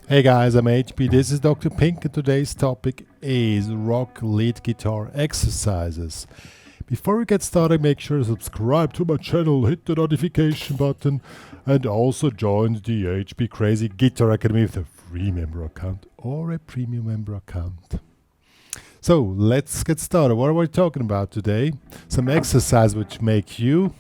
Hey guys, I'm HP, this is Dr. Pink, and today's topic is rock lead guitar exercises. Before we get started, make sure to subscribe to my channel, hit the notification button, and also join the HPCrazy Guitar Academy with a free member account or a premium member account. So let's get started. What are we talking about today? Some exercise which make you,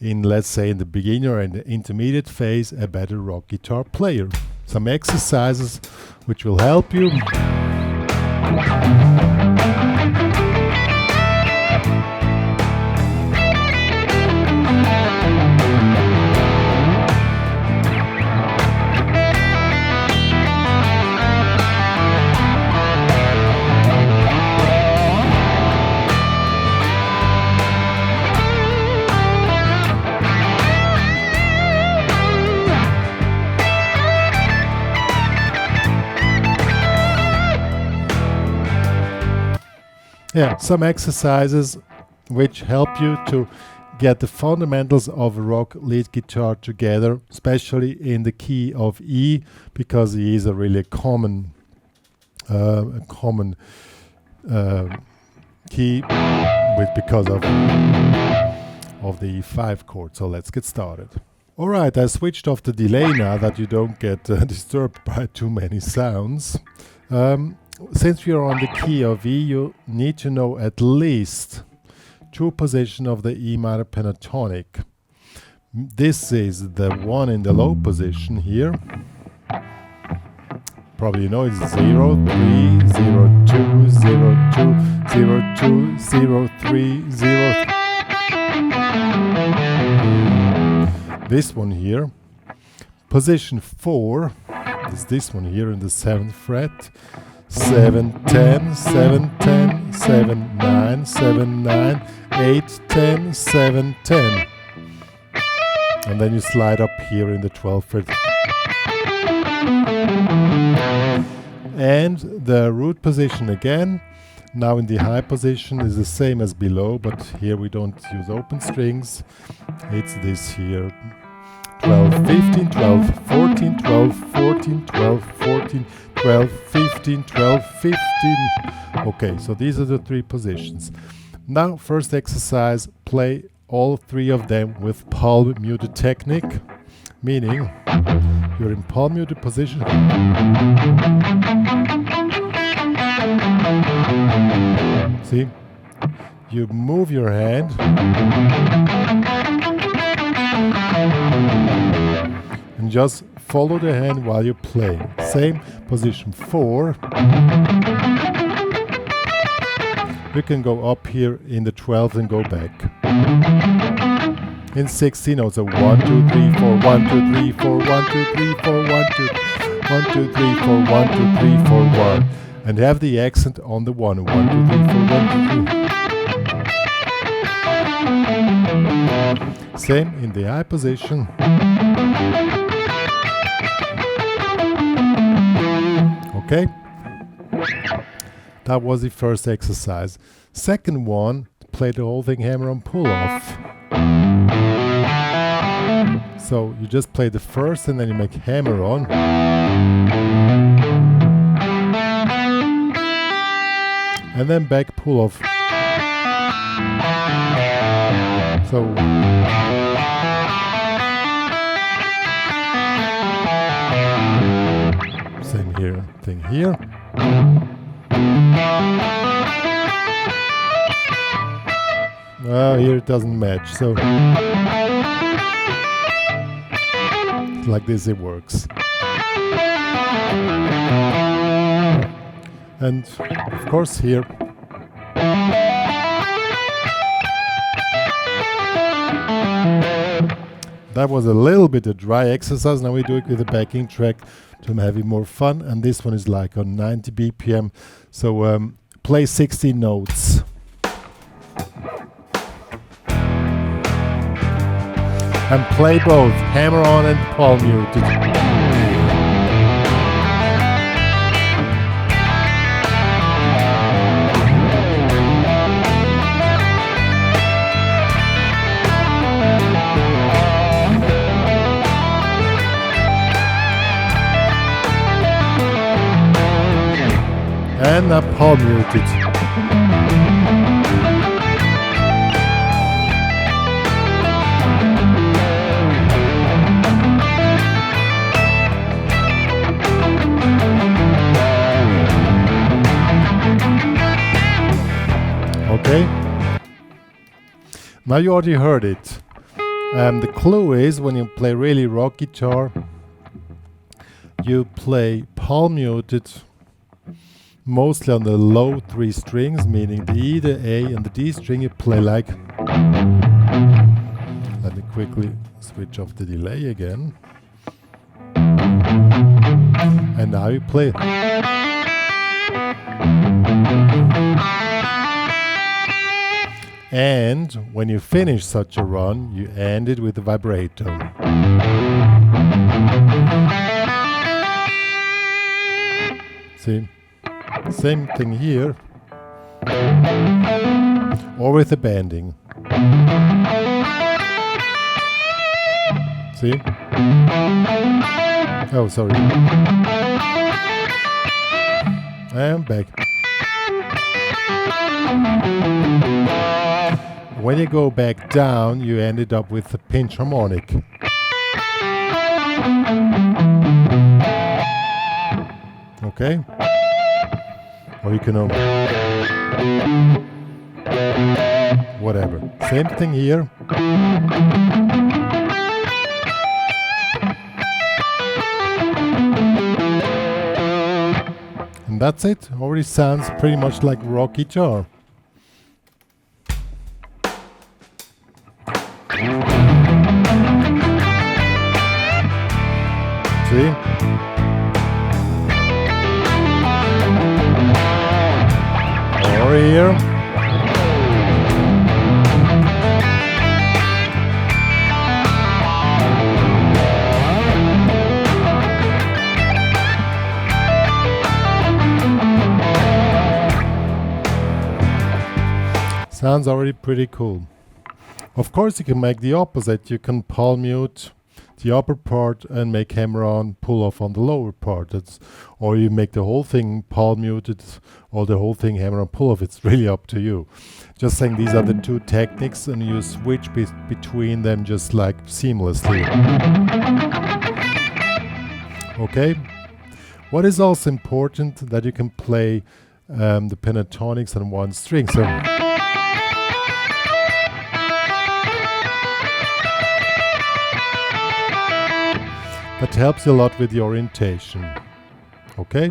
let's say in the beginner and the intermediate phase, a better rock guitar player. Some exercises which will help you. Yeah, some exercises which help you to get the fundamentals of a rock lead guitar together, especially in the key of E, because E is a really common key because of the E5 chord. So let's get started. All right, I switched off the delay now that you don't get disturbed by too many sounds. Since we are on the key of E, you need to know at least two positions of the E minor pentatonic. This is the one in the low position here. Probably you know it's 0, 3, 0, 2, 0, 2, 0, 2, 0, 3, 0. This one here. Position 4 is this one here in the 7th fret. 7, 10, 7, 10, 7, 9, 7, 9, 8, 10, 7, 10. And then you slide up here in the 12th fret. And the root position again, now in the high position, is the same as below, but here we don't use open strings. It's this here. 12, 15, 12, 14, 12, 14, 12, 14, 12, 15, 12, 15. Okay, so these are the three positions. Now, first exercise, play all three of them with palm muted technique, meaning you're in palm muted position. See? You move your hand. And just follow the hand while you play. Same position 4. We can go up here in the 12th and go back. In 16 also 1, 2, 3, 4, 1, 2, 3, 4, 1, 2, 3, 4, 1, 2, 1, 2, 3, 4, 1, 2, 3, 4, 1. And have the accent on the 1. 1, 2, 3, 4, 1, 2, 3. Same in the high position. Okay, that was the first exercise. Second one, play the whole thing hammer on pull off. So you just play the first and then you make hammer on. And then back pull off. So same here, thing here. Here it doesn't match, so like this it works. And of course here that was a little bit a dry exercise. Now we do it with a backing track to have it more fun, and this one is like on 90 BPM. So play 16 notes. And play both hammer on and palm muted. and now palm mute it. Okay, now you already heard it. The clue is when you play really rock guitar, you play palm muted mostly on the low 3 strings, meaning the E, the A, and the D string. You play like. Let me quickly switch off the delay again. And now you play. And when you finish such a run, you end it with a vibrato. See? Same thing here. Or with the bending. See? Oh, sorry. And back. When you go back down, you ended up with a pinch harmonic. Okay? Or you can whatever. Same thing here. And that's it. Already sounds pretty much like rock guitar. See? Or here. Sounds already pretty cool. Of course you can make the opposite. You can palm mute the upper part and make hammer on, pull off on the lower part. Or you make the whole thing palm muted or the whole thing hammer on, pull off. It's really up to you. Just saying these are the two techniques and you switch between them just like seamlessly. Okay? What is also important that you can play the pentatonics on one string. So that helps you a lot with the orientation. Okay?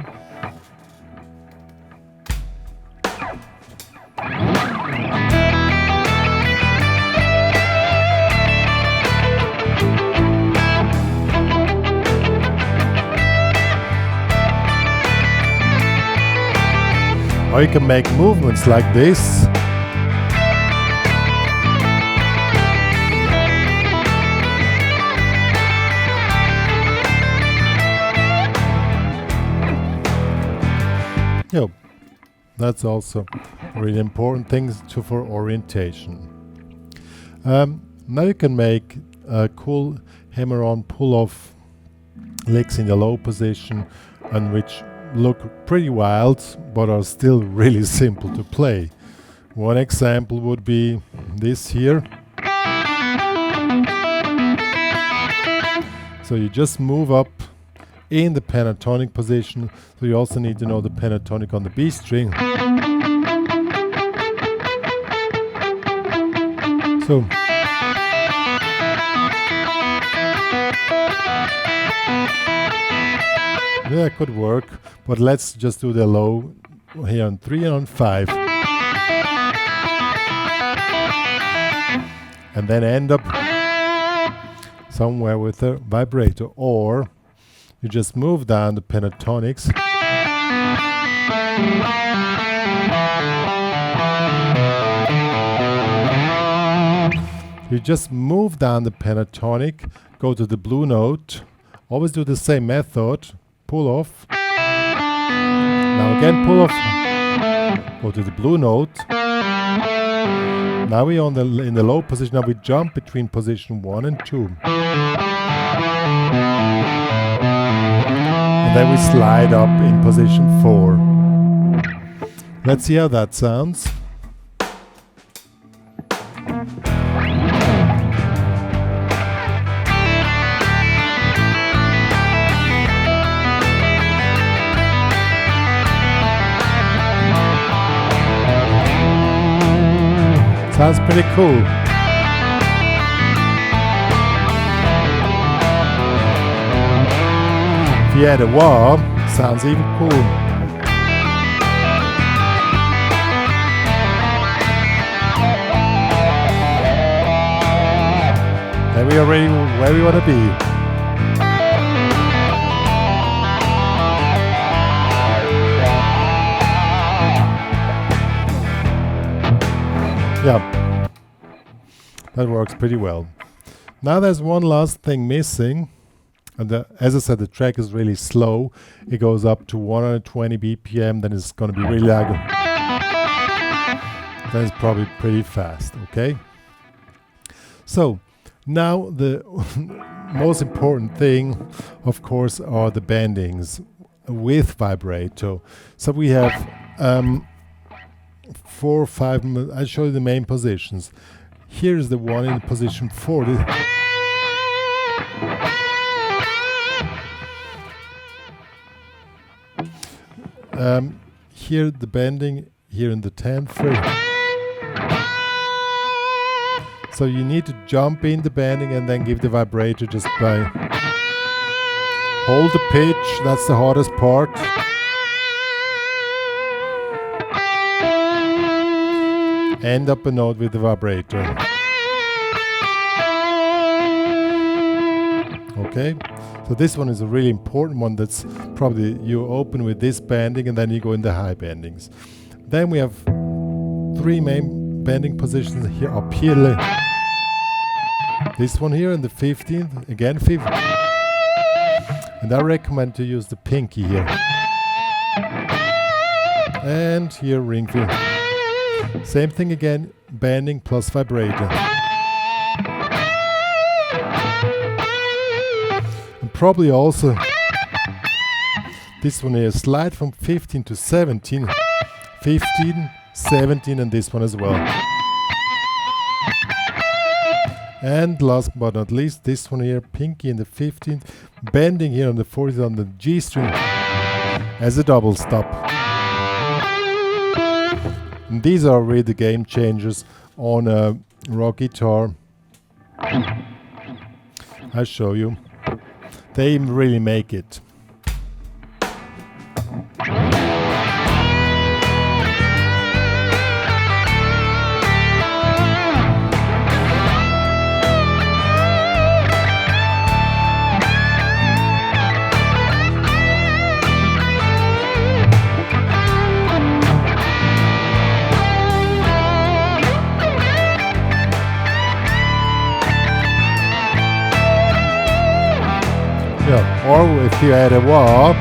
Or you can make movements like this. Yeah, that's also really important things for orientation. Now you can make cool hammer-on pull-off licks in the low position, and which look pretty wild, but are still really simple to play. One example would be this here. So you just move up in the pentatonic position, so you also need to know the pentatonic on the B string. So yeah, it could work, but let's just do the low here on 3 and on 5. And then end up somewhere with a vibrato, or you just move down the pentatonics. You just move down the pentatonic, go to the blue note, always do the same method, pull off. Now again pull off, go to the blue note. Now we're in the low position, now we jump between position 1 and 2. And then we slide up in position 4. Let's see how that sounds. Sounds pretty cool. If you add a wah, sounds even cool. And we are ready where we want to be. Yeah, that works pretty well. Now there's one last thing missing. And as I said, the track is really slow. It goes up to 120 BPM, then it's going to be really loud. Then it's probably pretty fast, okay? So, now the most important thing, of course, are the bendings with vibrato. So we have 4 or 5, I'll show you the main positions. Here's the one in position 4. Here the bending, here in the 10th fret. So you need to jump in the bending and then give the vibrato just by hold the pitch, that's the hardest part. End up a note with the vibrato. Okay, so this one is a really important one. That's probably you open with this bending and then you go in the high bendings. Then we have 3 main bending positions here up here. This one here in the 15th, again 15th. And I recommend to use the pinky here. And here ring finger. Same thing again, bending plus vibrato. And probably also this one here, slide from 15 to 17, 15, 17 and this one as well. And last but not least, this one here, pinky in the 15th, bending here on the 40th on the G string as a double stop. And these are really the game changers on a rock guitar. I'll show you. They really make it. Yeah, or if you add a wah,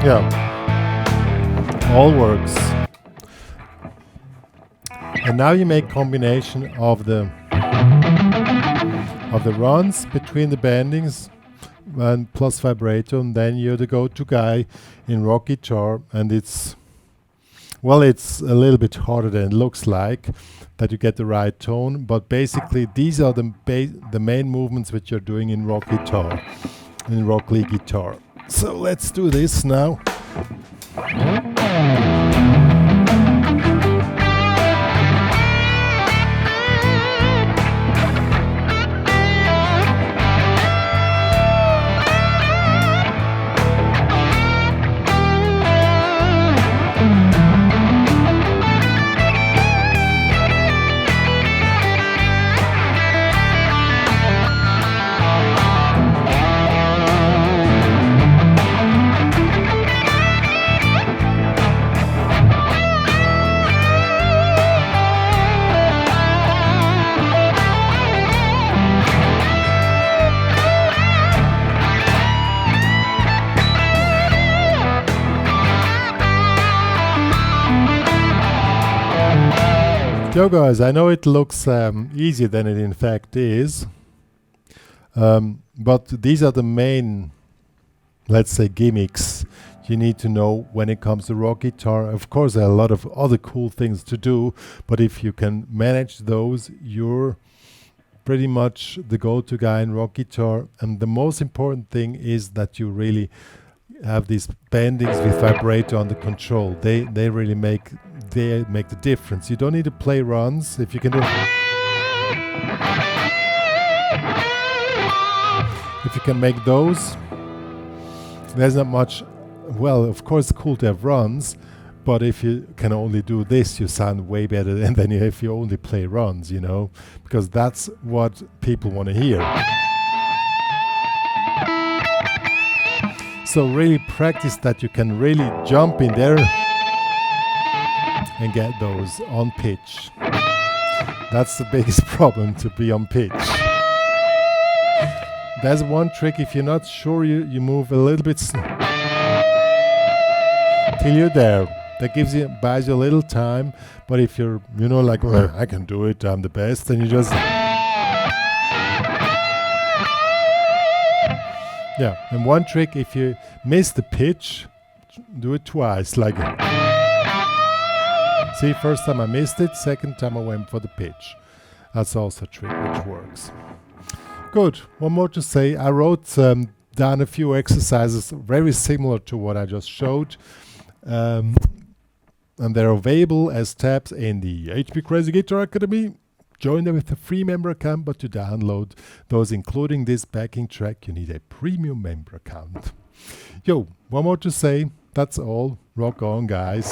yeah, all works. And now you make combination of the runs between the bendings and plus vibrato, and then you're the go-to guy in rock guitar. And it's a little bit harder than it looks like, that you get the right tone, but basically these are the main movements which you're doing in rock guitar, in rock lead guitar. So let's do this now. Yo guys, I know it looks easier than it in fact is, but these are the main, let's say, gimmicks you need to know when it comes to rock guitar. Of course, there are a lot of other cool things to do, but if you can manage those, you're pretty much the go-to guy in rock guitar. And the most important thing is that you really have these bendings with vibrato under control. They really make the difference. You don't need to play runs. If you can do, if you can make those, there's not much. Well, of course, it's cool to have runs, but if you can only do this, you sound way better than if you only play runs, you know, because that's what people want to hear. So really practice that you can really jump in there and get those on pitch. That's the biggest problem, to be on pitch. There's one trick. If you're not sure, you move a little bit till you're there. That buys you a little time. But if you're, you know, like, well, I can do it, I'm the best, then you just, yeah. And one trick, if you miss the pitch, do it twice. Like, see, first time I missed it, second time I went for the pitch. That's also a trick which works. Good. One more to say. I wrote down a few exercises very similar to what I just showed. And they're available as tabs in the HPCrazy Guitar Academy. Join them with a free member account, but to download those, including this backing track, you need a premium member account. Yo, one more to say. That's all. Rock on, guys.